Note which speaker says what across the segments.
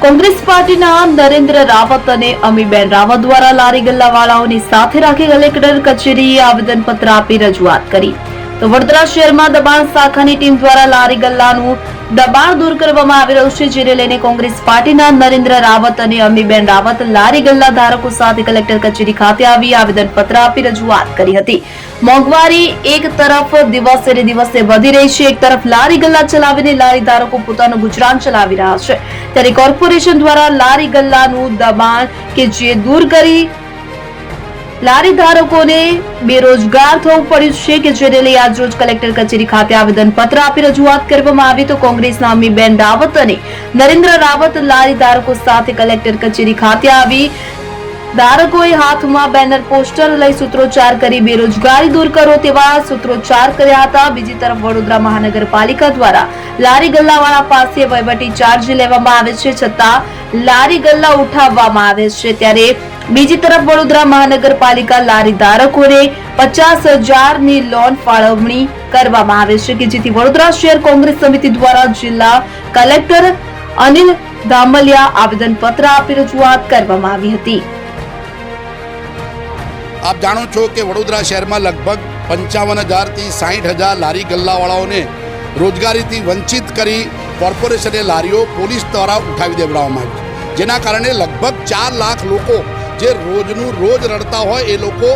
Speaker 1: કોંગ્રેસ પાર્ટીના નરેન્દ્ર રાવત અને અમીબેન રાવત દ્વારા લારી ગલ્લાવાળાઓની સાથે રાખી કલેક્ટર કચેરીએ આવેદનપત્ર આપી રજૂઆત કરી. તો વડોદરા શહેરમાં દબાણ શાખાની ટીમ દ્વારા લારી ગલ્લાનું દબાણ દૂર કરવામાં આવી રહ્યું છે, જેને લઈને કોંગ્રેસ પાર્ટીના નરેન્દ્ર રાવત અને અમીબેન રાવત લારી ગલ્લા ધારકો સાથે કલેક્ટર કચેરી ખાતે આવી આવેદનપત્ર આપી રજૂઆત કરી હતી. મોંઘવારી એક તરફ દિવસે ને દિવસે વધી રહી છે, એક તરફ લારી ગલ્લા ચલાવીને લારી ધારકો પોતાનું ગુજરાન ચલાવી રહ્યા છે, ત્યારે કોર્પોરેશન દ્વારા લારી ગલ્લાનું દબાણ કે જે દૂર કરી લારી ધારકોને બેરોજગાર થવું પડ્યું છે, કે જેને લઈ આજ રોજ કલેક્ટર કચેરી ખાતે આવેદનપત્ર આપી રજૂઆત કરવામાં આવી. તો કોંગ્રેસના અમીબેન રાવત અને નરેન્દ્ર રાવત લારી ધારકો સાથે કલેક્ટર કચેરી ખાતે આવી ધારકોએ હાથમાં બેનર પોસ્ટર લઈ સૂત્રોચ્ચાર કરી બેરોજગારી દૂર કરો તેવા સૂત્રોચ્ચાર કર્યા હતા. બીજી તરફ વડોદરા મહાનગરપાલિકા દ્વારા લારી ગલ્લાવાળા પાસે વહીવટી ચાર્જ લેવામાં આવે છે, છતાં લારી ગલ્લા ઉઠાવવામાં આવે છે. ત્યારે બીજી તરફ વડોદરા મહાનગરપાલિકા લારી ધારકોને 50,000 ની લોન ફાળવણી કરવામાં આવે છે, કે જેથી વડોદરા શહેર કોંગ્રેસ સમિતિ દ્વારા જિલ્લા કલેક્ટર અનિલ ધામલિયા આવેદનપત્ર આપી રજૂઆત કરવામાં આવી હતી.
Speaker 2: આપ જાણો છો કે વડોદરા શહેરમાં લગભગ 55,000 થી 60,000 લારી ગલ્લાવાળાઓને રોજગારીથી વંચિત કરી કોર્પોરેશને લારીઓ પોલીસ દ્વારા ઉઠાવી દેવડાવવામાં આવી છે, જેના કારણે લગભગ 4 લાખ લોકો જે રોજનું રોજ રડતા હોય એ લોકો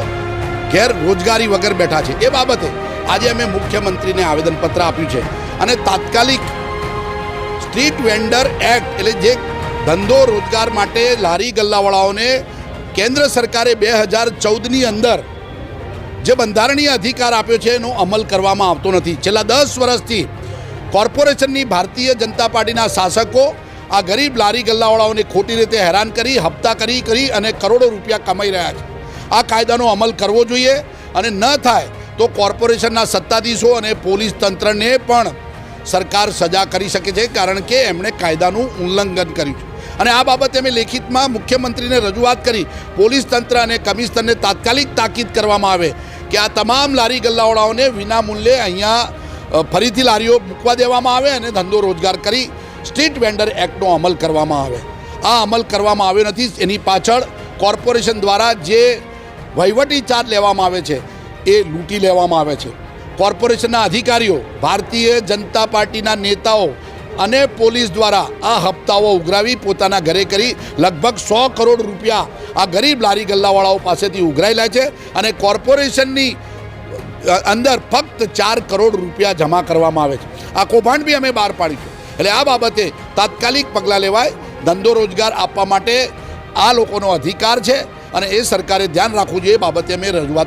Speaker 2: ઘેર રોજગારી વગર બેઠા છે. એ બાબતે આજે અમે મુખ્યમંત્રીને આવેદનપત્ર આપ્યું છે અને તાત્કાલિક સ્ટ્રીટ વેન્ડર એક્ટ એટલે જે ધંધો રોજગાર માટે લારી ગલ્લાવાળાઓને કેન્દ્ર સરકારે 2014ની અંદર જે બંધારણીય અધિકાર આપ્યો છે એનો અમલ કરવામાં આવતો નથી. છેલ્લા 10 વર્ષથી કોર્પોરેશનની ભારતીય જનતા પાર્ટીના શાસકો આ ગરીબ લારી ગલ્લાવાળાઓને ખોટી રીતે હેરાન કરી હપ્તા કરી અને કરોડો રૂપિયા કમાઈ રહ્યા છે. આ કાયદાનો અમલ કરવો જોઈએ અને ન થાય તો કોર્પોરેશનના સત્તાધીશો અને પોલીસ તંત્રને પણ સરકાર સજા કરી શકે છે, કારણ કે એમણે કાયદાનું ઉલ્લંઘન કર્યું છે. અને આ બાબતે અમે લેખિતમાં મુખ્યમંત્રીને રજૂઆત કરી પોલીસ તંત્ર અને કમિશનરને તાત્કાલિક તાકીદ કરવામાં આવે કે આ તમામ લારી ગલ્લાવાળાઓને વિના મૂલ્યે અહીંયા ફરીથી લારીઓ મૂકવા દેવામાં આવે અને ધંધો રોજગાર કરી સ્ટ્રીટ વેન્ડર એક્ટનો અમલ કરવામાં આવે. આ અમલ કરવામાં આવ્યો નથી. એની પાછળ કોર્પોરેશન દ્વારા જે વહીવટી ચાર્જ લેવામાં આવે છે એ લૂંટી લેવામાં આવે છે. કોર્પોરેશનના અધિકારીઓ, ભારતીય જનતા પાર્ટીના નેતાઓ અને પોલીસ દ્વારા આ હપ્તાઓ ઉઘરાવી પોતાના ઘરે કરી લગભગ 100 કરોડ રૂપિયા આ ગરીબ લારી ગલ્લાવાળાઓ પાસેથી ઉઘરાયેલા છે અને કોર્પોરેશનની અંદર ફક્ત 4 કરોડ રૂપિયા જમા કરવામાં આવે છે. આ કૌભાંડ બી અમે બહાર પાડીશું. એટલે આ બાબતે તાત્કાલિક પગલાં લેવાય. ધંધો રોજગાર આપવા માટે આ લોકોનો અધિકાર છે અને એ સરકારે ધ્યાન રાખવું જોઈએ. એ બાબતે અમે રજૂઆત